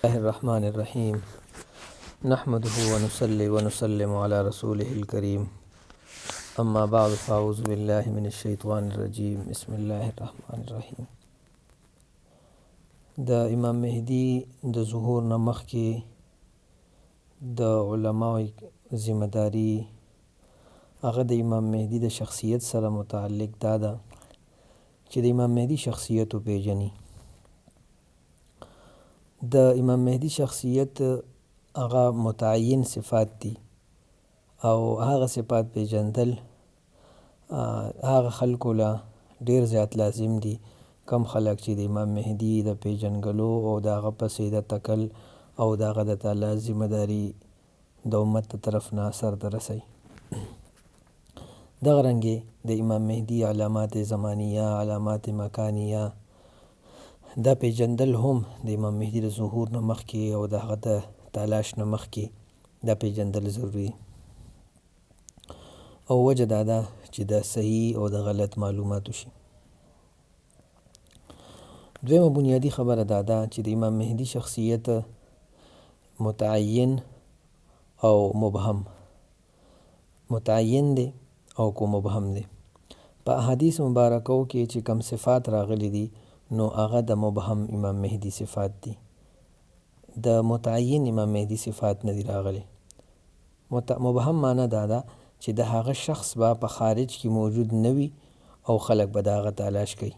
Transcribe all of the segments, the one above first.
الله الرحمن الرحيم نحمده ونصلي ونسلم على رسوله الكريم أما بعد فأعوذ بالله من الشيطان الرجيم بسم الله الرحمن الرحيم. د امام مهدي د ظهور نه مخکې د علماء ذمہ داری هغه د امام مهدي د شخصیت سره متعلق دا ده چې د امام مهدي شخصیت وپېژني. د امام مهدي شخصیت هغه متعین صفات دي او هغه صفات پیژندل هغه خلکو له ډیر زیات لازم دي کم خلک چې د امام مهدي د پیژنګلو او د هغه پسې د تکل او د هغه د تعالی ذمہ داري د امت د طرف نه سرته رسوي. دغه رنګې د امام مهدي علامات زمانیه علامات مکانیه دا پیژندل هم د امام مهدي د ظهور نه مخکې او د هغه د تلاش نه مخکې دا پیژندل ضروري او وجه دا ده چې د صحیح او د غلط معلومات وشي. دویمه بنیادی خبره دا ده چې د امام مهدي شخصیت متعین او مبهم متعین دی او کو مبهم دی. په احادیث مبارکو کې چې کم صفات راغلي دي نو هغه د مبهم امام مهدي صفات دي، د متعین امام مهدي صفات نه دي راغلي. مبهم معنی دا ده چې د هغه شخص به په خارج کې موجود نه وي او خلک به د هغه تلاش کوي،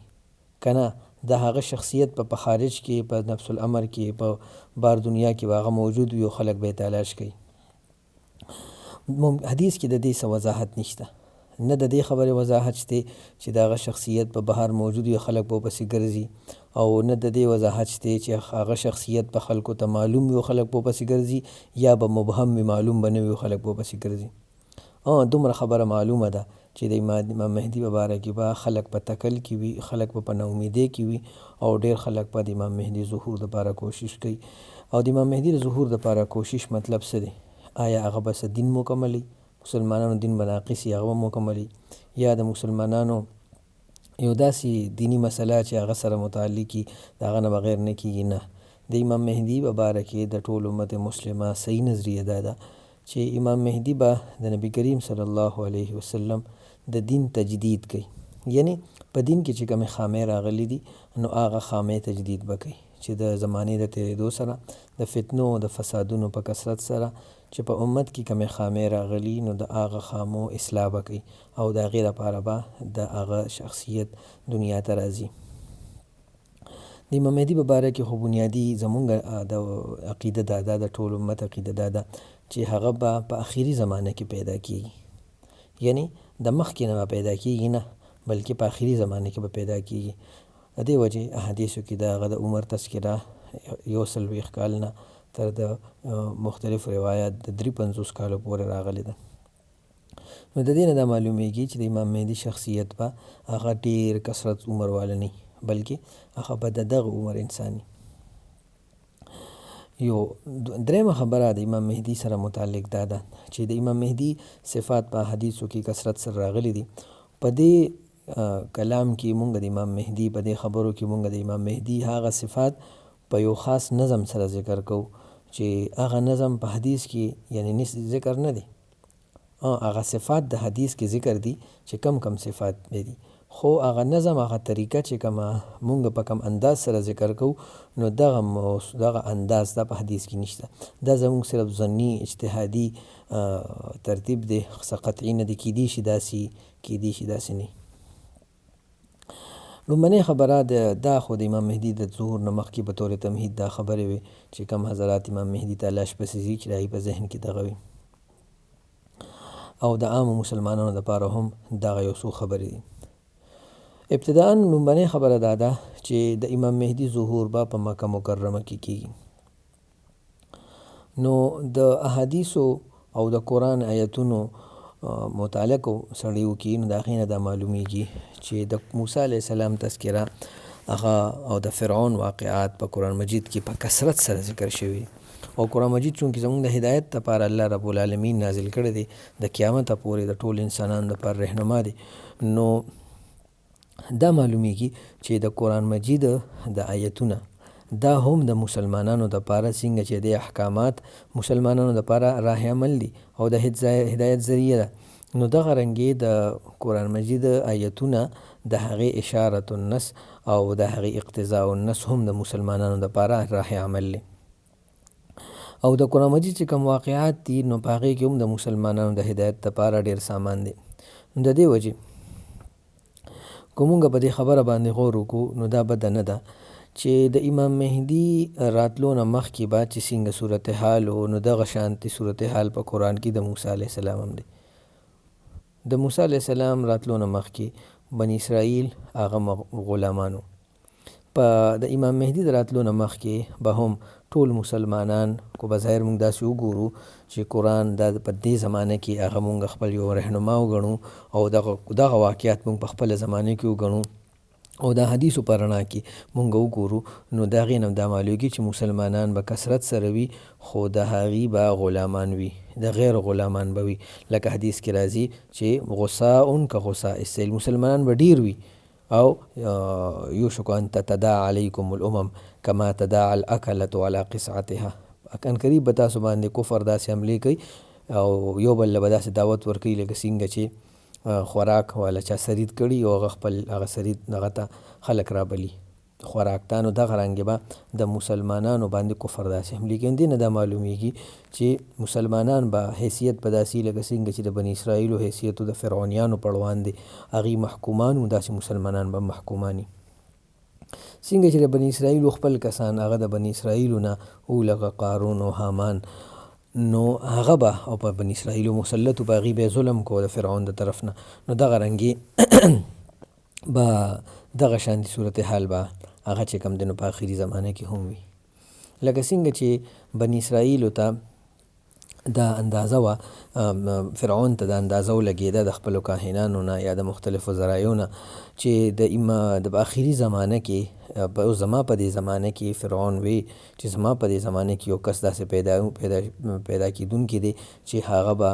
کنه د هغه شخصیت په خارج کې په نفس الامر کې په بار دنیا کې به هغه موجود وي او خلک به تلاش کوي. حدیث کې د دې څه وضاحت نشته، نه د دې خبرې وضاحت شته چې د هغه شخصیت په بهر موجود وي خلک به پسې ګرځي، او نه د دې وضاحت شته چې هغه شخصیت په خلکو ته معلوم وي خلک به پسې ګرځي، یا به مبهم وي معلوم به نه وي خلک به پسې ګرځي. دومره خبره معلومه ده چې د امام مهدي په باره کې به خلک په تکل کې وي، خلک به په ناامیدۍ کې وي او ډیر خلک به د امام مهدي ظهور دپاره کوشش کوي. او د امام مهدي د ظهور دپاره کوشش مطلب څه دی؟ آیا هغه بس دین مکملي، مسلمانانو دین به ناقص وي هغه به مکملي، یا د مسلمانانو یو داسې دینی مسله چې هغه سره متعلقي د هغه نه بغیر نه کېږي؟ نه، د امام مهدي په باره کې د ټول امت مسلمه صحیح نظریه دا ده چې امام مهدي به د نبی کریم صلی الله علیه وسلم د دین تجدید کوي، یعنی په دین کې چې کومې خامې راغلي دي نو هغه خامې تجدید به کوي چې د زمانې د تېرېدو سره د فتنو او د فسادونو په کثرت سره چې په امت کې کومې خامې راغلي نو د هغه خامو اصلاح به کوي او د هغې لپاره به د هغه شخصیت دنیا ته راځي. د امام مهدي په باره کې خو بنیادي زمونږ د عقیده دا ده، د ټول امت عقیده دا ده چې هغه به په اخري زمانه کې پیدا کېږي، یعنی د مخکې نه به پیدا کېږي نه بلکې په اخري زمانه کې به پیدا کېږي. د دې وجې احادیثو کې د هغه د عمر تذکره 140 کال نه تر د مختلف روایات د 53 کالو پورې راغلی ده. نو د دې نه دا معلومیږي چې د امام مهدي شخصیت به هغه ډیر کثرت عمر والا نه بلکې هغه به د دغه عمر انساني. یو درېمه خبره د امام مهدي سره متعلق دا ده چې د امام مهدي صفات په حدیثو کې کثرت سره راغلي دي. په دې کلام کې مونږ د امام مهدي په دې خبرو کې مونږ د امام مهدي هغه صفات په یو خاص نظم سره ذکر کوو چې هغه نظم په حدیث کې یعنی ذکر نه دی، هغه صفات د حدیث کې ذکر دي چې کم کم صفات دي، خو هغه نظم هغه طریقه چې کومه مونږ په کم انداز سره ذکر کوو نو دغه انداز دا په حدیث کې نشته. دا زمونږ صرف ظني اجتهادي ترتیب دی، څه قطعي نه دی، کیدی شي داسې نه. لومړنۍ خبره دا خو د امام مهدي د ظهور نه مخکې په طور تمهید دا خبرې وي چې کم حضرات امام مهدي تلاش پسې ځي چې د هغوی په ذهن کې دغه وي، او د عامو مسلمانانو دپاره هم دغه یو څو خبرې دي. ابتداءً لومړنۍ خبره دا ده چې د امام مهدي ظهور به په مکه مکرمه کې کېږي. نو د احادیثو او د قرآن آیتونو مطالعه سړی وکړي نو د هغې نه دا معلومیږي چې د موسی علیه السلام تذکره هغه او د فرعون واقعات په قرآن مجید کې په کثرت سره ذکر شوي، او قرآن مجید چونکې زموږ د هدایت لپاره الله رب العالمین نازل کړی دی، د قیامت پورې د ټول انسانانو لپاره رهنما دی، نو دا معلومیږي چې د قرآن مجید د آیتونه دا هم د مسلمانانو دپاره څنګه چې د احکامات مسلمانانو دپاره راه عمل دي او د هدایت ذریعه ده. نو دغه رنګې د قرآن مجید آیتونه د هغې اشارة النس او د هغې اقتضاء النس هم د مسلمانانو دپاره راه عمل دی. او د قرآن مجید چې کوم واقعات دي نو په هغې کې هم د مسلمانانو د هدایت دپاره ډېر سامان دی. نو د دې وجې که مونږ په دې خبره باندې غور وکړو نو دا بده نه ده چې د امام مهدي راتلو نه مخکې به چې څنګه صورتحال و نو دغه شانتې صورتحال په قرآن کې د موسی علیه السلام هم دی. د موسی علیه السلام راتلو نه مخکې بني اسرائیل هغه غلامانو. په د امام مهدي د راتلو نه مخکې به هم ټول مسلمانان کو بظاهر موږ داسې وګورو چې قرآن دا په دې زمانه کې هغه موږ خپل یو رهنما وګڼو او دغه واقعات موږ په خپله زمانه کې وګڼو او د حدیثو په رڼا کې موږ وګورو نو د هغې نه دا معلومېږي چې مسلمانان به کثرت سره وي خو د هغې به غلامان وي، د غیر غلامان به وي. لکه حدیث کې راځي چې غصاء که غصاء السیل، مسلمانان به ډېر وي او یوشک ان تتداعى علیکم الامم کما تداعى الاکلة علی قصعتها. ان قریب به تاسو باندې کفر داسې حملې کوي او یو بل له به داسې دعوت ورکوي لکه څنګه چې خوراک والا چا سرید کړي او هغه خپل هغه سرید هغه ته خلک رابلي خوراک ته. نو دغه رنګې به د مسلمانانو باندې کفر داسې حملې کوي. دې نه دا معلومیږي چې مسلمانان به حیثیت په داسې لکه څنګه چې د بني اسرائیلو حیثیت د فرعونیانو په وړاندې هغې محکومان وو داسې مسلمانان به محکوماني. څنګه چې د بني اسرائیلو خپل کسان هغه د بني اسرائیلو نه او لکه قارون او حامان نو هغه به او په بني اسرائیلو مسلطو په هغې به ظلم کو د فرعون د طرف نه. نو دغه رنګې به دغه شانتي صورتحال به هغه چې کوم دی نو په آخري زمانه کې هم وي. لکه څنګه چې بني اسرائیلو ته دا اندازه وه، فرعون ته دا اندازه ولګېده د خپلو کاهنانو نه یا د مختلفو ذرایعو نه چې د آخري زمانه کې زما په دې زمانه کې فرعون وی چې زما په دې زمانه کې یو کس داسې پیدا کېدونکی دی چې هغه به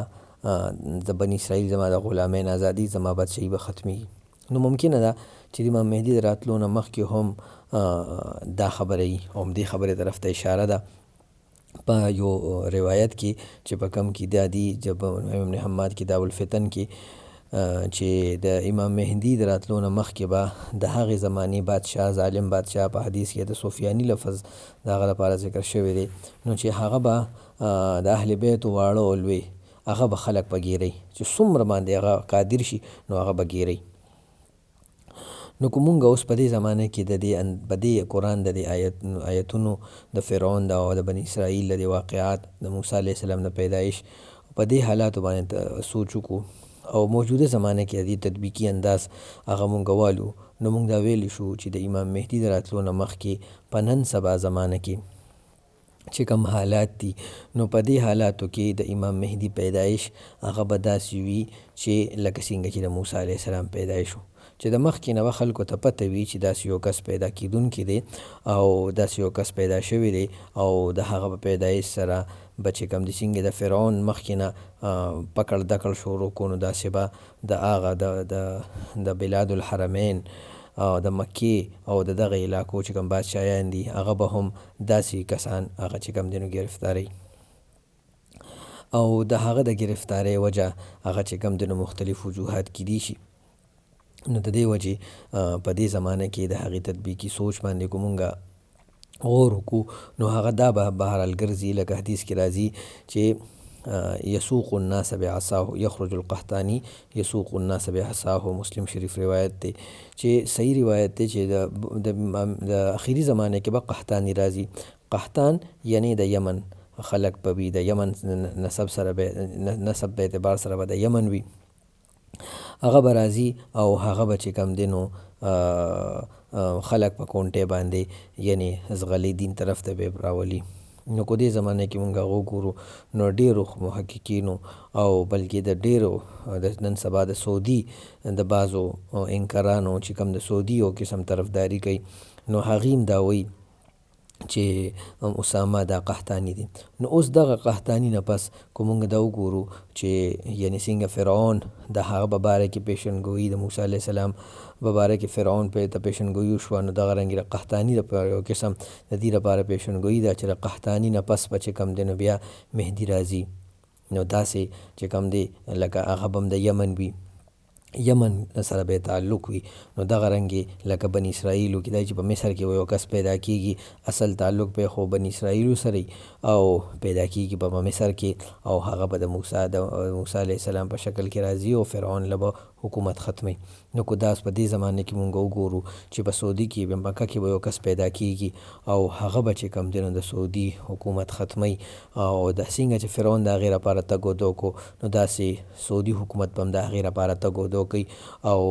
د بني اسرائیل زما د غلامین ازادي زما بادشاهي به ختمیږي. نو ممکنه ده چې د امام مهدي د راتلو نه مخکې هم دا خبره وي او همدې خبرې طرف ته اشاره ده. په یو روایت کې چې په کم کې دا دي جب ابن حماد کتاب الفتن کې چې د امام مهدي د راتلو نه مخکې به د هغې زمانې بادشاه ظالم بادشاه په حدیث کې د سفیاني لفظ د هغه لپاره ذکر شوی دی نو چې هغه به د اهل بیتو واړه او لوی هغه به خلک په ګیرئ چې څومره باندې هغه قادر شي نو هغه به ګیرئ. نو که مونږ اوس په دې زمانه کې په دې قرآن د دې آیتونو د فرعون او د بني اسرائیل د واقعات د موسی علیه السلام د پیدایش په دې حالاتو باندې سوچ وکړو او موجوده زمانه کې د دې تطبیقي انداز هغه مونږ والو نو مونږ دا ویلی شو چې د امام مهدي د راتلو نه مخکې په نن سبا زمانه کې چې کوم حالات دي نو په دې حالاتو کې د امام مهدي پیدایش هغه به داسې وي چې لکه څنګه چې د موسی علیه السلام پیدایش و چې د مخکې نه به خلکو ته پته وي چې داسې یو کس پیدا کېدونکی دی او داسې یو کس پیدا شوی دی او د هغه په پیدایش سره به چې کوم د څنګه د فرعون مخکې نه پکړ دکړ شروع کړو نو داسې به د هغه د بلاد الحرمین او د مکې او د دغه علاقو چې کوم بادشاهیان دي هغه به هم داسې کسان هغه چې کوم دی نو ګرفتاري او د هغه د ګرفتارۍ وجه هغه چې کوم دی نو مختلف وجوهات کیدی شي. نو د دې وجې په دې زمانه کې د هغې تطبیقي سوچ باندې که مونږ غور وکړو نو هغه دا به بهرحال ګرځي لکه حدیث کې راځي چې یسوق الناس بعصاه یخرج القحطاني یسوق الناس بعصاه مسلم شریف روایت دی چې صحیح روایت دی چې د اخري زمانه کې به قحطاني راځي. قحطان یعنی د یمن خلق به وي، د یمن نسب به اعتبار سره به د یمن وي، هغه به راځي او هغه به چې کم دی نو خلق په کونټې باندې یعنی زغلی دین طرف ته به راولي. نو کو دې زمانه کې مونږ هغه وګورو نو ډېرو محققینو او بلکې د ډېرو د نن سبا د سعودي د بعضو انکرانو چې کوم د سعودي او قسم طرفداري کوي نو هغې هم دا وایي چې اسامه دا قحطاني دي. نو اوس دغه قحطاني نه پس که مونږ دا وګورو چې یعنې څنګه فرعون د هغه په باره کې پیشنګویي د موسی علیه السلام په باره کې فرعون پې ته پیشنګویي وشوه، نو دغه رنګې د قحطاني د یو قسم د دې لپاره پیشنګویي ده چې د قحطاني نه پس به چې کوم دی نو بیا مهدي راځي. نو داسې چې کوم دی لکه هغه به هم د یمن وي، یمن سره به تعلق وي. نو دغه رنګې لکه بني اسرائیلو کېدای چې په مصر کې یو کس پیدا کېږي، اصل تعلق به خو بني اسرائیلو سره او پیدا کېږي په مصر کې، او هغه به د موسی علیه السلام په شکل کې راځي او فرعون له به حکومت ختمي. نو که داس په دې زمانه کې مونږ وګورو چې په سعودي کې په مکه کې به یو کس پیدا کېږي او هغه به چې کوم دی نو د سعودي حکومت ختمي، او د څنګه چې فرعون د هغې لپاره تګ و دو کو، نو داسې سعودي حکومت به هم د هغې لپاره تګ و دو کوي او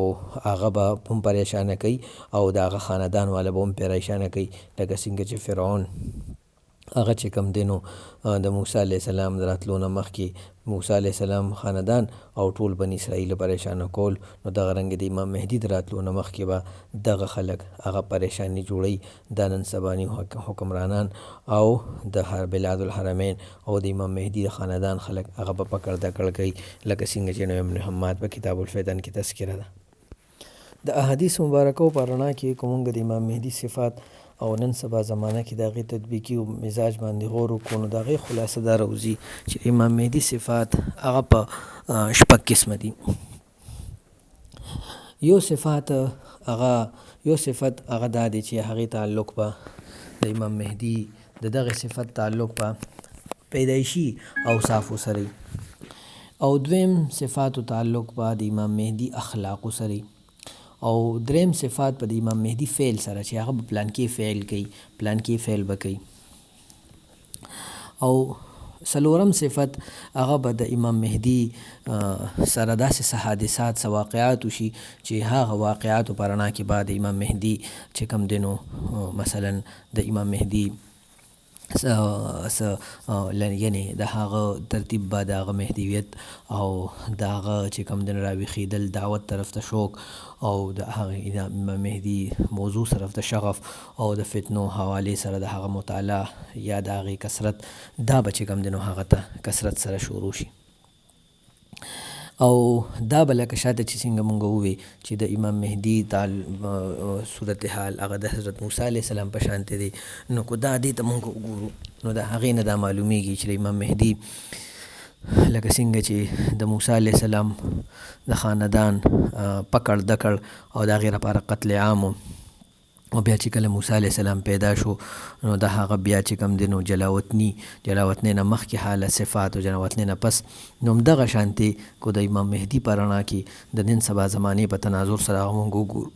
هغه به هم پریشانه کوي او د هغه خاندان والا به هم پریشانه کوي، لکه څنګه چې فرعون هغه چې کوم دی نو د موسی علیه السلام د راتلو نه مخکې موسی علیه السلام خاندان او ټول بني اسرائیل پریشانه کول. نو دغه رنګ د امام مهدي د راتلو نه مخکې به دغه خلک هغه پریشاني جوړوي، د نن سباني حکمرانان او د بلاد الحرمین او د امام مهدي د خاندان خلک هغه به پکړ دکړ کوي، لکه څنګه چې ابن حماد په کتاب الفتن کې تذکره ده. د احادیث مبارکو په رڼا کې که مونږ د امام مهدي صفات او نن سبا زمانه کې د هغې تطبیقي مزاج باندې غور وکړو، نو د هغې خلاصه دا راوځي چې امام مهدي صفات هغه په شپږ قسمه دي. یو صفت هغه دا دی چې هغې تعلق به د امام مهدي د دغه صفت تعلق به پیدایشي اوصافو سره، او دویم صفاتو تعلق به د امام مهدي اخلاقو سره، او دریم صفات په د امام مهدي فعل سره چې هغه به پلان کې فعل کوي، پلان کې فعل به کوي، او څلورم صفت هغه به د امام مهدي سره داسې حادثات واقعات وشي چې هغه واقعاتو په رڼا کې به د امام مهدي چې کوم دی نو مثلا د امام مهدي یعنی د هغه ترتیب به د هغه مهدیویت او د هغه چې کوم دی راویښېدل دعوت طرف ته شوق او د هغه امام مهدي موضوع طرف ته شغف او د فتنو حوالې سره د هغه مطالعه یا د هغې کثرت، دا به چې کوم دی نو هغه ته کثرت سره شروع شي. او دا به لکه شاته چې څنګه مونږ ووی چې د امام مهدي صورتحال هغه د حضرت موسی علیه السلام په شانتې دی، نو که دا دې ته مونږ وګورو نو د هغې نه دا معلومیږي چې د امام مهدي لکه څنګه چې د موسی علیه السلام د خاندان پکړ دکړ او د هغې لپاره قتل عام او بیا چې کله موسی علیه السلام پیدا شو نو د هغه بیا چې کوم دی نو جلاوطنۍ نه مخکې حالت صفات او جلاوطنۍ نه پس نو همدغه شانتې کو د امام مهدي په رڼا کې د نن سبا زمانې په تناظر سره هغه مونږ وګورو،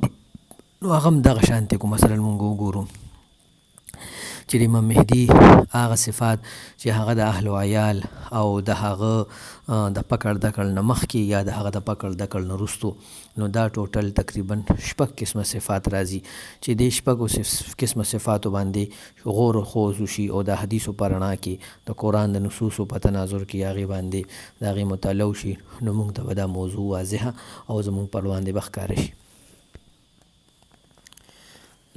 نو هغه هم دغه شانتې کو مثلا مونږ وګورو چې د امام مهدي هغه صفات چې هغه د اهل و عیال او د هغه د پکړ دکړ نه مخکې یا د هغه د پکړ دکړ نه وروستو، نو دا ټوټل تقریبا شپږ قسمه صفات راځي چې د شپږو قسمه صفاتو باندې غور و خوض وشي او د حدیثو په رڼا کې د قرآن د نصوصو په تناظر کې هغې باندې د هغې مطالعه وشي، نو موږ ته به دا موضوع واضحه او زموږ پر وړاندې به ښکاره شي.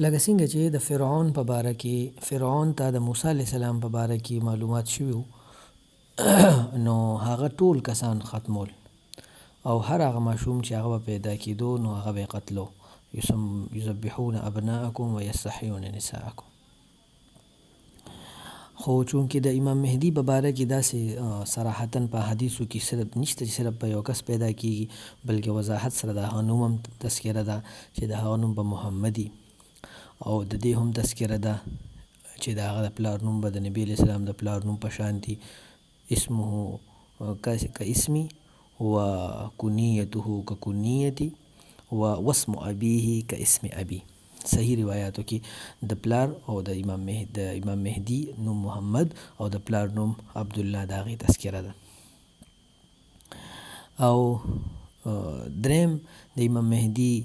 لکه څنګه چې د فرعون په باره کې فرعون ته د موسی علیه السلام په باره کې معلومات شوي نو هغه ټول کسان ختمول او هر هغه ماشوم چې هغه به پیدا کېدو نو هغه به یې قتلو، یذبحون ابناءکم ویستحیون نساءکم. خو چونکې د امام مهدي په باره کې داسې صراحتاً په حدیثو کې صرف نشته چې صرف په یو کس پیدا کېږي، بلکې وضاحت سره د هغه نوم هم تذکره ده چې د هغه نوم به محمدي، او د دې هم تذکره ده چې د هغه د پلار نوم به د نبي علیه السلام د پلار نوم په شان دي، اسمه کاسمي و کنیته ککنیتي و واسم ابیه کاسم ابي. صحیح روایاتو کې د پلار او د امام مهدي نوم محمد او د پلار نوم عبدالله د هغې تذکره ده. او دریم د امام مهدي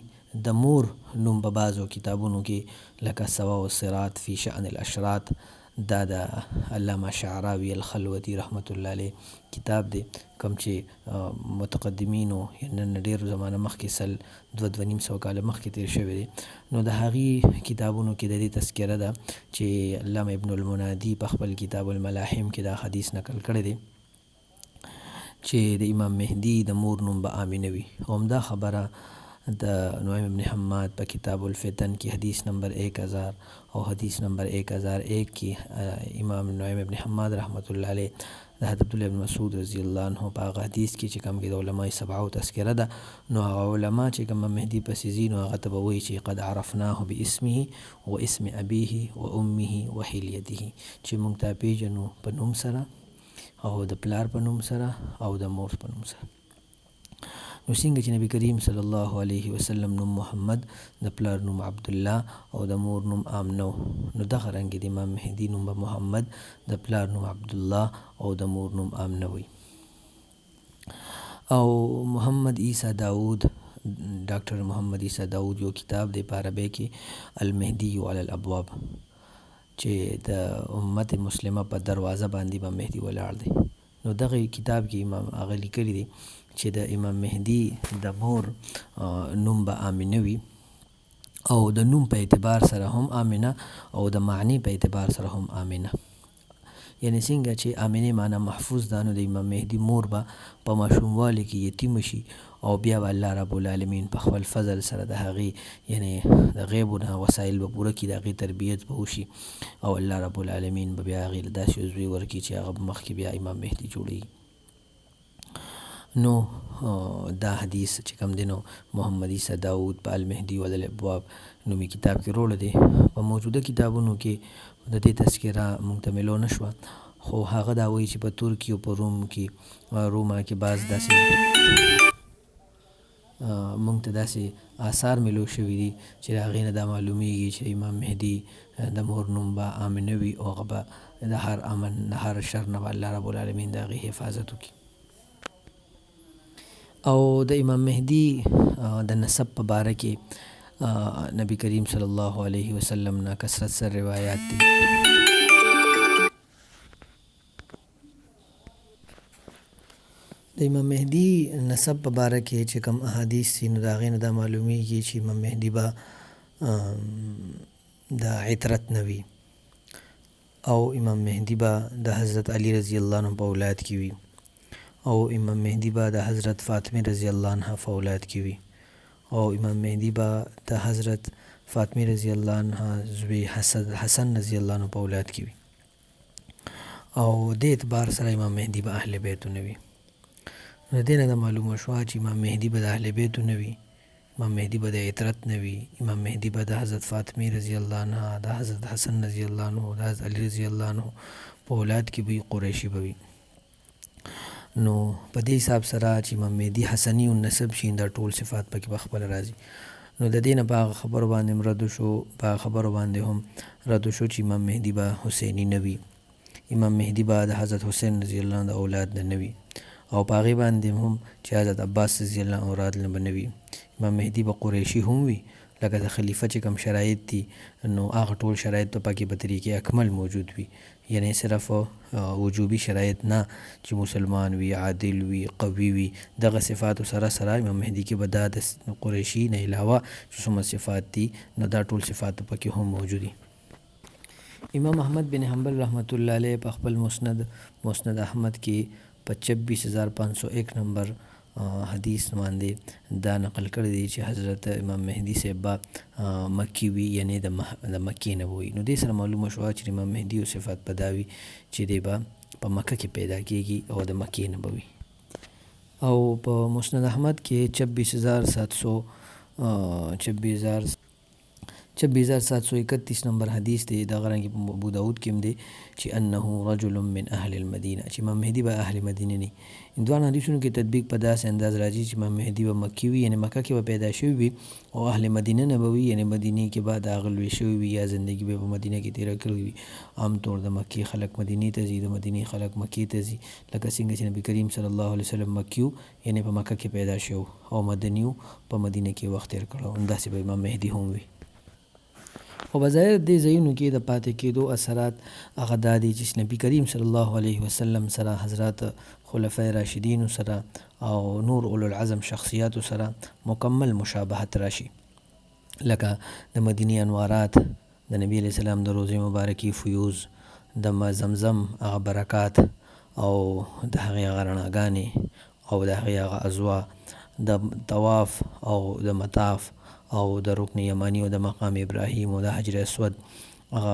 د مور نوم په بعضو کتابونو کې لکه سوا و صراط فی شأن الاشراط دا د علامه شعراوي الخلوتي رحمت الله علیه کتاب دی، کوم چې متقدمینو نن ډېر زمانه مخکې سل 2.5 کاله مخکې تیر شوی دی. نو د هغې کتابونو کې د دې تذکره ده چې علامه ابن المنادي په خپل کتاب الملاحم کې دا حدیث نقل کړی دی چې د امام مهدي د مور نوم به آمینه وي. همدا خبره د نعیم ابن حماد په کتاب الفتن کې حدیث نمبر 1000 او حدیث نمبر 1001 کې امام نعیم ابن حماد رحمت الله علیه د حضرت عبدالله ابن مسعود رضی الله عنه په هغه حدیث کې چې کوم کې د علماء سبعو تذکره ده، نو هغه علما چې کوم مهدي پسې ځي نو هغه ته به وایي چې قد عرفناه باسمه و اسم ابيه و امه و حلیته، چې موږ ته پیژنو په نوم سره او د پلار په نوم سره او د مور په نوم سره. نو څنګه چې نبی کریم صلی الله علیه وسلم نوم محمد، د پلار نوم عبدالله او د مور نوم آمنه، نو دغه رنګ د امام مهدي نوم به محمد، د پلار نوم عبدالله او د مور نوم آمنه وي. او محمد عیسی داود، ډاکټر محمد عیسی داود یو کتاب دی په عربی کې المهدی علی الابواب، چې د امت مسلمه په دروازه باندې به مهدي ولاړ دی. نو دغه کتاب کې امام هغه لیکلی دی چې د امام مهدي د مور نوم به آمنه وي او د نوم په اعتبار سره هم آمنه او د معنی په اعتبار سره هم آمنه. یعنی څنګه چې آمنه معنی محفوظ ده، نو د امام مهدي مور به په ماشوموالي کې یتیم شي او بیا به الله رب العالمین په خپل فضل سره د هغې یعنی د غیبونه وسایل به پوره کړي، د هغې تربیت به وشي او الله رب العالمین به بیا هغې له داسې عضوي ورکړي چې هغه مخکې بیا امام مهدي جوړېږي. نو دا حدیث چې کوم دی نو محمد عیسی داود په المهدی علی الابواب نومي کتاب کې روړی دی. په موجوده کتابونو کې د دې تذکره موږ ته میلو نه شوه، خو هغه دا وایي چې په ترکي او په روما کې بعض داسې موږ ته داسې آثار میلو شوي دي چې د هغې نه دا معلومیږي چې امام مهدي د مور نوم به آمنه وي او هغه به د هر امن د هر شر نه به الله رب العالمین د هغې حفاظت وکړي. او د امام مهدي د نسب په باره کې نبی کریم صلی الله علیه وسلم نه کثرت سره روایات دي. د امام مهدي نسب په باره کې چې کوم احادیث دي نو د هغې نه دا معلومیږي چې امام مهدي به د عترت نه وي او امام مهدي به د حضرت علی رضی الله عنه په اولاد کې وي او امام مهدي به د حضرت فاطمه رضی الله عنها په اولاد کې وي او امام مهدي به د حضرت فاطمه رضی الله عنها زوی حسن رضی الله عنه په اولاد کې وي او د اعتبار سره امام مهدي به اهل بیتونه وي. نو د دې نه دا معلومه شوه چې امام مهدي به د اهل بیتونه وي، امام مهدي به د عترت نه وي، امام مهدي به د حضرت فاطمه رضی الله عنها، د حضرت حسن رضی الله عنه، د حضرت علی رضی الله عنه په اولاد کې وي، قریشي به وي. نو په دې حساب سره چې امام مهدي حسني النسب شي دا ټول صفات پکې په خپله راځي. نو د دې نه په هغه خبرو باندې هم رد شو، په هغه خبرو باندې هم رد شو چې امام مهدي به حسیني نه وي، امام مهدي به د حضرت حسین رضی الله عنه د اولاد نه وي او په هغې باندې هم چې حضرت عباس رضی الله عنه اولاد نه به نه وي. امام مهدي به قریشي هم وي، لکه د خلیفه چې کوم شرایط دي نو هغه ټول شرایط په پکې په طریقې اکمل موجود وي، یعنی صرف وجوبي شرایط نه چې مسلمان وي، عادل وي، قوي وي، دغه صفاتو سره سره امام مهدي کې به دا د قریشي نه علاوه چې څومره صفات دي نو دا ټول صفات پکې هم موجود دي. امام احمد بن حنبل رحمت الله علیه په خپل مسند احمد کې په 26501 نمبر حدیث باندې دا نقل کړی دی چې حضرت امام مهدي صاحب به مکی وي، یعنی د مکې نه وي. نو دې سره معلومه شوه چې امام مهدي او صفات په دا وي چې دی به په مکه کې پیدا کیږي او د مکې نه به وي. او په مسند احمد کې 26731 نمبر حدیث دی. دغه رنګې په ابو داود کې هم دی چې انه رجل من اهل المدینه، چې امام مهدي به اهل مدینه نه. دوه حدیثونو کې تطبیق په داسې انداز راځي چې امام مهدي به مکی وي، یعنی مکه کې به پیدا شوی وي او اهل مدینه نه به وي، یعنی مدینې کې به د هغه لوی شوی وي یا زندگی به په مدینه کې تېره کړې وي. عام طور د مکې خلک مدینې ته ځي، د مدینې خلک مکې ته ځي، لکه څنګه چې نبی کریم صلی الله علیه وسلم مکیو یعنی په مکه کې پیدا شو او مدنیو په مدینه کې وخت تېر کړو، همداسې به امام مهدي هم وي. خو بظاهر دې ځایونو کې د پاتې کېدو اثرات هغه دا دي چې نبي کریم صلی الله علیه وسلم سره حضرات خلفای راشدینو سره او نور اولو العزم شخصیاتو سره مکمل مشابهت راشي، لکه د مدینی انوارات، د نبی علیہ السلام د روضې مبارکي فیوز، د زمزم هغه برکات او د هغې هغه رڼاګانې او د هغې هغه ازوا، د طواف او د مطاف او د رکن یمانی او د مقام ابراهیم او د حجر اسود هغه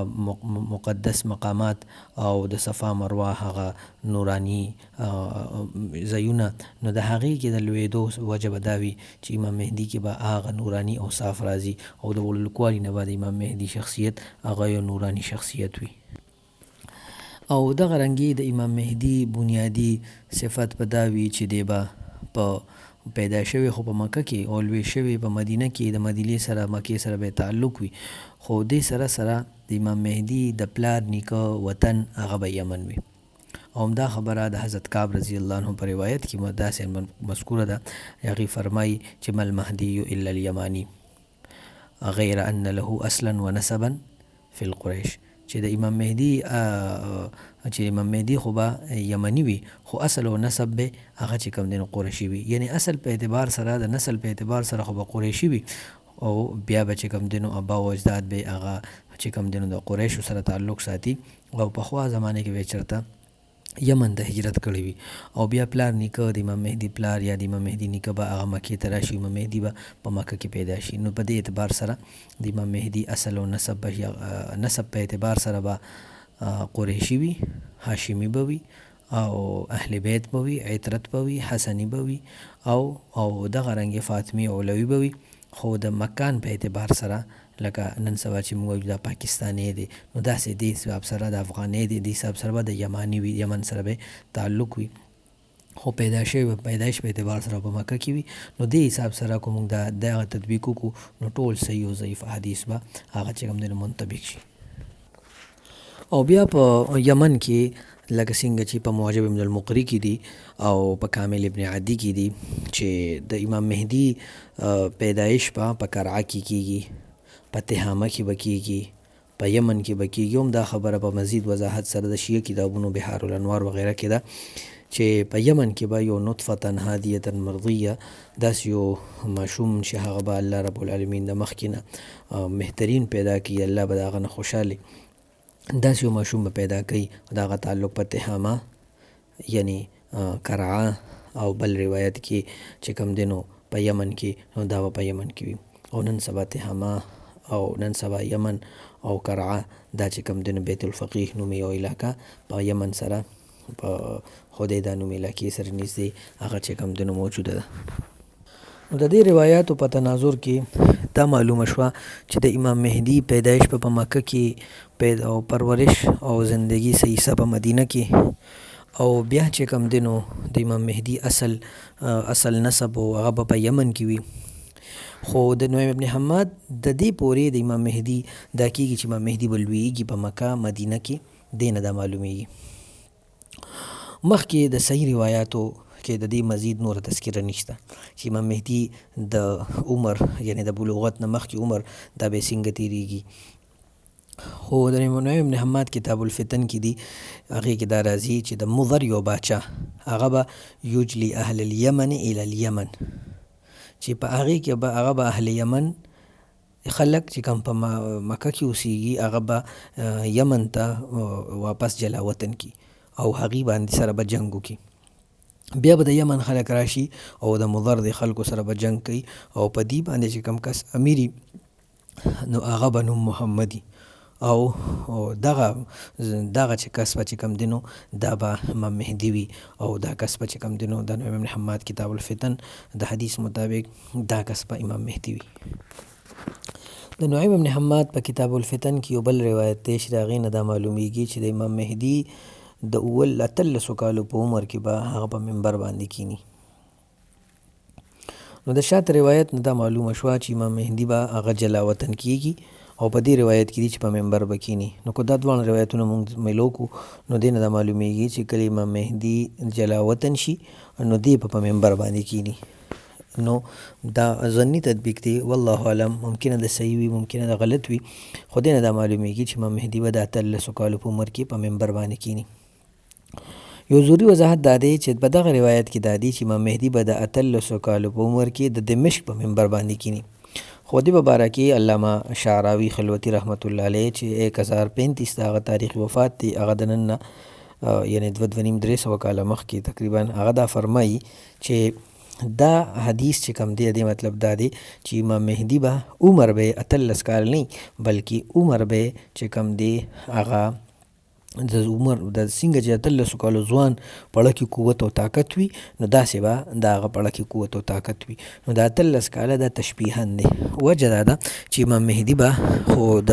مقدس مقامات او د صفا مروه هغه نورانی ځایونه، نو د هغې کې د لویدو وجه به دا وي چې امام مهدي کې به هغه نورانی اوصاف راځي او د وړلوکوالي نه به د امام مهدي شخصیت هغه یو نورانی شخصیت وي. او دغه رنګې د امام مهدي بنیادی صفت به دا وي چې دی به په پیدا شوی خو په مکه کې او لوی شوی په مدینه کې، د مدینې سره مکې سره به تعلق وي، خو دې سره سره د امام مهدي د پلار نیکه وطن هغه به یمن وي. او همدا خبره د حضرت کعب رضی الله عنه په روایت کې داسې مذکوره ده، هغې فرمایي چې ما المهدي الا الیمانی غیر ان له اصلا و نسبا فی القریش، چې د امام مهدي خو به یمنی وي خو اصل او نسب به هغه چې کوم دی نو قریشي وي، یعنی اصل په اعتبار سره د نسل په اعتبار سره خو به قریشي وي او بیا به چې کوم دی نو ابا او اجداد به هغه چې کوم دی نو د قریشو سره تعلق ساتي او پخوا زمانه کې به چرته یمن د هجرت کړی وي، او بیا پلار نیکه د امام مهدي پلار یا د امام مهدي نیکه به هغه مکې ته راشي، امام مهدي به په مکه کې پیدا شي، نو په دې اعتبار سره د امام مهدي اصل او نسب په اعتبار سره به قریشي وي، هاشمي به وي او اهل بیت به وي، عترت به وي، حسني به وي او دغه رنګې فاطمي علوي به وي، خو د مکان په اعتبار سره لکه نن سبا چې موږ د پاکستاني دی نو داسې دې حساب سره د افغاني دی، دې حساب سره به د یمانی وي، یمن سره به تعلق وي، خو پیدایش په اعتبار سره په مکه کې وي، نو دې حساب سره که موږ دغه تطبیق وکړو نو ټول صحیح او ضعیف حدیث به هغه چې کوم دی منطبق شي. او بیا په یمن کې لکه څنګه چې په معجم ابن المقری کې دي او په کامل ابن عدي کې دي چې د امام مهدي پیدایش په کرعه کې کیږي، په تهامه کې به کیږي، په یمن کې به کیږي. هم دا خبره په مزید وضاحت سره د شیعه کتابونو بحار الانوار وغیره کې ده چې په یمن کې به یو نطفه هادیه مرضیه داسې یو ماشوم چې هغه به الله رب العالمین د مخکې نه بهترین پیدا کړي، الله به د هغه نه خوشحالي، داسې یو ماشوم به پیدا کوي، د هغه تعلق په تهامه یعنی کرعه او بل روایت کې چې کوم دی نو په یمن کې، نو دا به په یمن کې وي. او نن سبا تهامه او نن سبا یمن او کرعه دا چې کوم دی نو بیت الفقیه نومې یو علاقه په یمن سره په حدیده نومې علاقې سره نږدې هغه چې کوم دی نو موجوده ده. نو د دې روایاتو په تناظر کې دا معلومه شوه چې د امام مهدي پیدایش په مکه کې پیدا او پرورش او زندگی صحیح په مدینه کې، او بیا چې کوم دی نو د امام مهدي اصل نسب او هغه په یمن کې وي. خو د نعیم ابن حماد د دې پورې د امام مهدي دا کېږي چې امام مهدي به لویږي په مکه مدینه کې، دې نه دا معلومیږي. مخکې د صحیح روایاتو کې د دې مزید نور تذکره نشته چې امام مهدي د عمر یعنی د بلوغت نه مخکې عمر دا به څنګه تیریږي. خو د نعیم ابن حماد کتاب الفتن کې دي، هغې کې دا راځي چې د مضر یو باچا هغه به یجلی اهل الیمن الی الیمن، چې په هغې کې به هغه به اهل یمن خلک چې کوم په مکه کې اوسیږي هغه به یمن ته واپس جلا وطن کی او هغې باندې سره به جنګ وکړي. بیا به د یمن خلک راشي او د مضر د خلکو سره به جنګ کوي او په دې باندې چې کوم کس امیري نو هغه به نوم محمدي او دغه چې کس به چې کوم دی نو دا به امام مهدي وي، او دا کس به چې کوم دی نو د نعیم ابن حماد کتاب الفتن د حدیث مطابق دا کس به امام مهدي وي. د نعیم ابن حماد په کتاب الفتن کې یو بل روایت دی چې د هغې نه دا معلومیږي چې د امام مهدي د 18 کالو په عمر کې به هغه په منبر باندې کینی. نو د شاته روایت نه دا معلومه شوه چې امام مهدي به هغه جلا وطن کیږي او په دې روایت کې دي چې په منبر به کینی. نو که دا دوه روایتونه موږ ملو کو نو دې نه دا معلومیږي چې کله امام مهدي جلا وطن شي نو دې په منبر باندې کینی. نو دا ظني تطبیق دی، والله اعلم، ممکنه د صحیح وي ممکنه د غلط وي، خو دې نه دا معلومیږي چې امام مهدي به د 18 کالو په عمر کې په منبر باندې کینی. یو ضروري وضاحت دا دی چې په دغه روایت کې دا دی چې امام مهدي به د 18 کالو په عمر کې د دمشق په منبر باندې کینی. خو دې په باره کې علامه شعراوي خلوتي رحمت الله علیه چې 1035 د هغه تاریخ وفات دی، هغه د نن نه یعنی 2.5-300 کاله مخکې تقریبا هغه دا فرمایي چې دا حدیث چې کوم دی د مطلب دا دی چې امام مهدي به عمر به 18 کال نه بلکې عمر به چې کوم دی هغه د عمر د څنګه چې 18 کالو ځوان پړه کې قوت او طاقت وي نو داسې به د هغه پړه کې قوت او طاقت وي. نو د 18 کاله د تشبیهن دی، وجه دا ده چې امام مهدي به خو د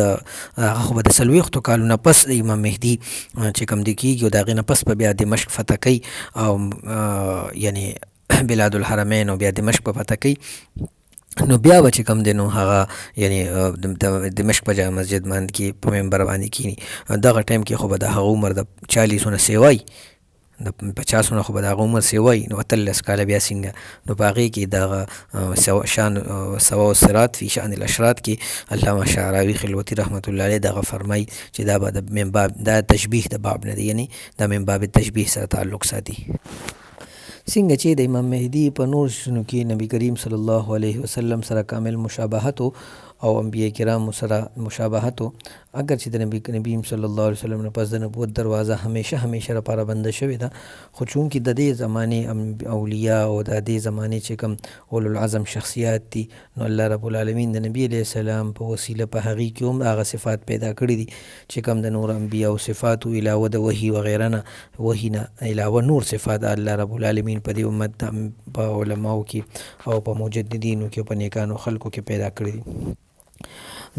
هغه خو به د 40 کالو نه پس امام مهدي چې کوم دی کېږي او د هغې نه پس به بیا دمشق فتح کوي او یعنی بلاد الحرمین او بیا دمشق په فتح کوي. نو بیا به چې کوم دی نو هغه یعنی د دمشق په جامع مسجد باندې کې په منبر باندې کینی. دغه ټایم کې خو به د هغه عمر د 40 نه سیوای، د 50 نه خو به د هغه عمر سیوای، نو 18 کاله بیا څنګه. نو په هغې کې دغه شان سوا الصراط فی شأن الاشراط کې علامه شعراوي خلوتي رحمت الله علیه دغه فرمایي چې دا به د من باب دا تشبیه د باب نه دی، یعنی دا من باب تشبیه سره تعلق ساتي. څنګه چې د امام مهدي په نور شنو کې نبی کریم صلی الله علیه وسلم سره کامل مشابهت او انبیاء کرام سره مشابهت، اگر چې د نبی صلی الله علیه وسلم نه پس د نبوت دروازه همیشه لپاره بنده شوې ده، خو چونکې د دې زمانې اولیاء او د دې زمانې چې کوم اولو العزم شخصیات دي، نو الله رب العالمین د نبی علیه السلام په وسیله په هغې کې هم هغه صفات پیدا کړي دي چې کوم د نور انبیاء او صفاتو علاوه د وحي وغیره نه، وحي نه علاوه نور صفات الله رب العالمین په دې امت په علماو کې او په مجددینو کې په نیکانو خلکو کې پیدا کړي دي.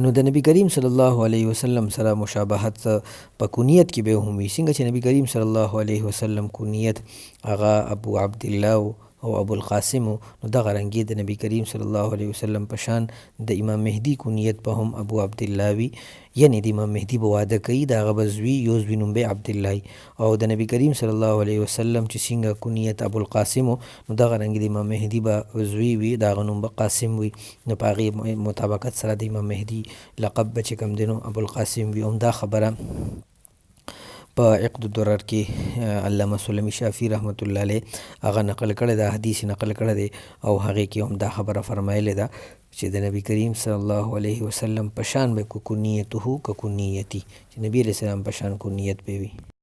نو د نبی کریم صلی الله علیه وسلم سره مشابهت په کنیت کې به هم وي، څنګه چې نبی کریم صلی الله علیه وسلم کنیت هغه ابو عبدالله او ابو القاسم، نو دغه رنګې د نبی کریم صلی الله علیه وسلم په شان د امام مهدي کنیت به هم ابو عبدالله وي، یعنی د امام مهدي به واده کوي د هغه به زوی یو زوی نوم به عبدالله، او د نبی کریم صلی الله علیه وسلم چې څنګه کنیت ابو القاسم، نو دغه رنګې د امام مهدي به زوی وي د هغه نوم به قاسم وي. نو په هغې مطابقت سره د امام مهدي لقب به چې کوم دی نو ابو القاسم وي. هم دا خبره په عقد الدرر کې علامه سلمی شافعي رحمت الله علیه هغه نقل کړی ده، حدیث نقل کړی دی، او هغې کې هم دا خبره فرمایلې ده چې د نبی کریم صلی الله علیه وسلم په شان به کنیته که کنیتي، چې نبی علیه السلام په شان کنیت به وي.